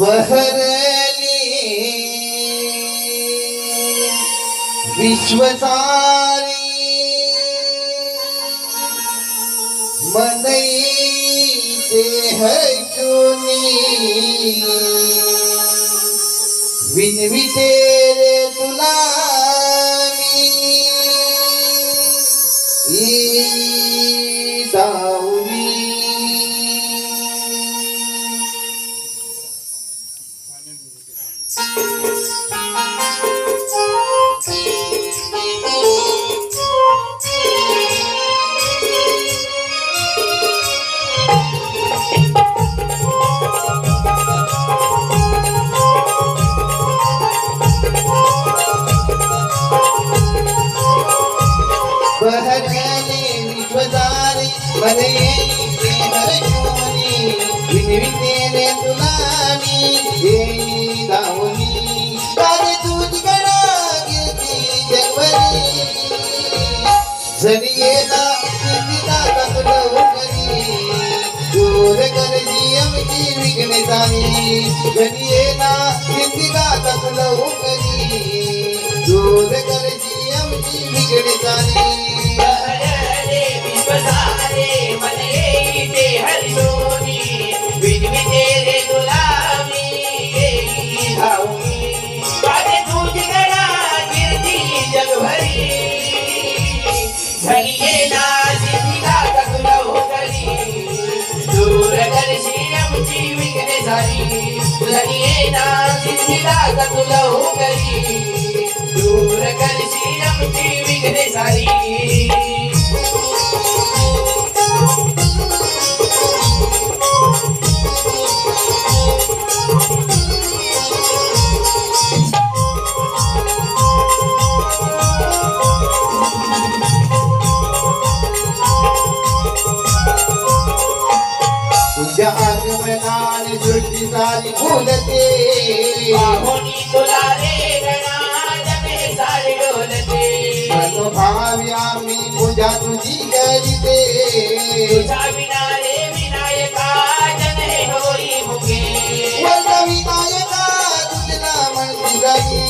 बहरली विश्वसारी मनई देह चुनी विनविते रे तुला मी दाऊनी बहरले विश्वसारी मनई देह चुनी विनविते रे तुला मी दाऊनी तारे तुझी गणा गिरती जगभरी झनियेना कितीदा कसलं उकरी दूर करजी आमची विघ्ने झाली झनियेना कितीदा कसलं उकरी दूर करजी आमची विघ्ने झाली बहरले विश्वसारे मनई देह चुनी विनविते रे तुला मी धाऊनी तारे तुझी गणा गिरती जगभरी झनियेना कितीदा कसलं उकरी दूर करशी आमची विघ्ने झाली झनियेना कितीदा कसलं उकरी दूर करशी आमची विघ्ने झाली तुझ्या आगमनाने सृष्टी झाली फुलते पाहुणी तुला रे गणा जगे सारे डोलते मनोभावी आम्ही पूजा तुझी करीते तुझा विना रे विनायका जन हे होई मुके विनायका तुझला म्हणती जाई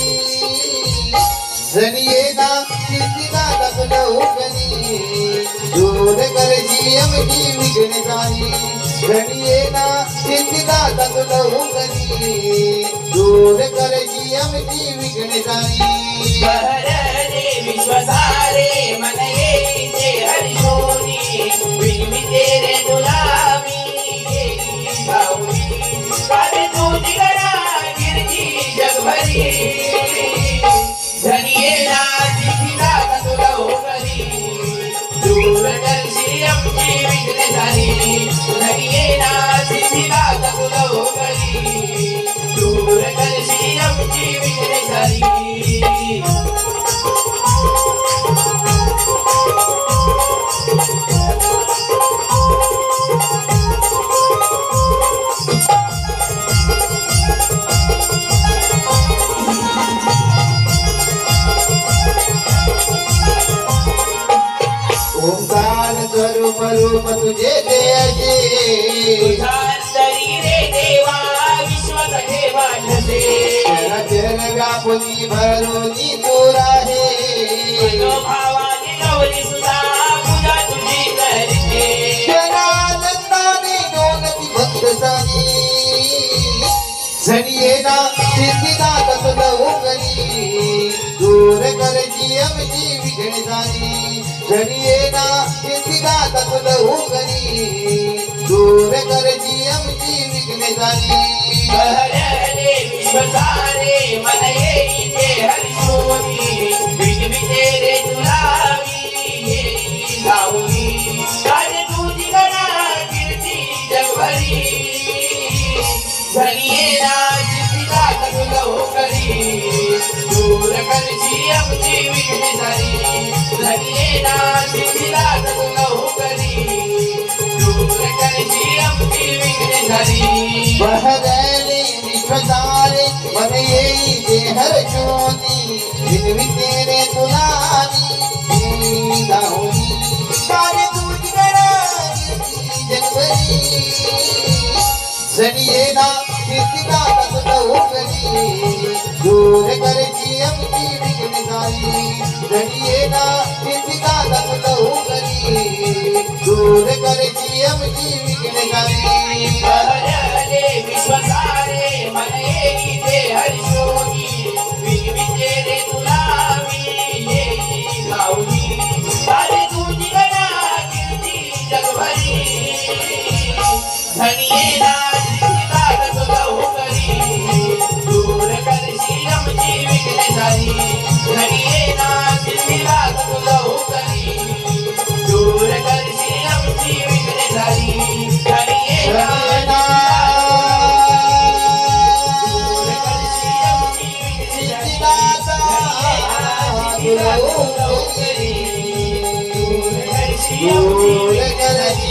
झनियेना कितीदा कसलं उकरी दूर करजी आमची विघ्ने झाली झनियेना कितीदा कसलं उकरी दूर करजी आमची विघ्ने झाली बहरले विश्वसारे मनई देह चुनी विनविते रे तुला मी धाऊनी तारे तुझी गणा गिरती जगभरी झनियेना कितीदा कसलं उकरी दूर करशी आमची विघ्ने झाली झनियेना कितीदा कसलं उकरी दूर करशी आमची विघ्ने झाली ओंकार स्वरूप रूप तुझे देयचे तुझांतरी रे देवा विश्वास ठेवा ठसे चरण व्यापुनी भरोनी दूर आहे मनोभावाने गौरी सुद्धा पूजा तुझी करते जनानंदाने डोलती भक्त झाली झनियेना कितीदा कसलं उकरी दूर करजी आमची विघ्ने झाली झनियेना कितीदा कसलं उकरी दूर करजी आमची विघ्ने झाली बहरले विश्वसारे मनई देह चुनी विनविते रे तुला मी धाऊनी तारे तुझी गणा गिरती जगभरी झनियेना कितीदा कसलं उकरी दूर करशी आमची विघ्ने झाली झनियेना कितीदा कसलं उकरी दूर करशी आमची विघ्ने झाली बहरले विश्वसारे मनई देह चुनी विनविते रे तुला मी दाऊनी तारे तुझी गणा गिरती जगभरी झनियेना किती दात उघडी दूर करची आमची विघ्न झाली धनी ये ना किती दात उघडी दूर करची आमची विघ्न झाली हरले विश्वसारे मन येई ते हरिशोनी विनविते रे तुला मी येई गाऊनी सारी तुझी गणा कीर्ती जगभरी धनी ये ना दात उघडी दूर करशी आमची विघ्न झाली धनी ये ना दात उघडी दूर करशी आमची विघ्न झाली धनी ये ना दूर करची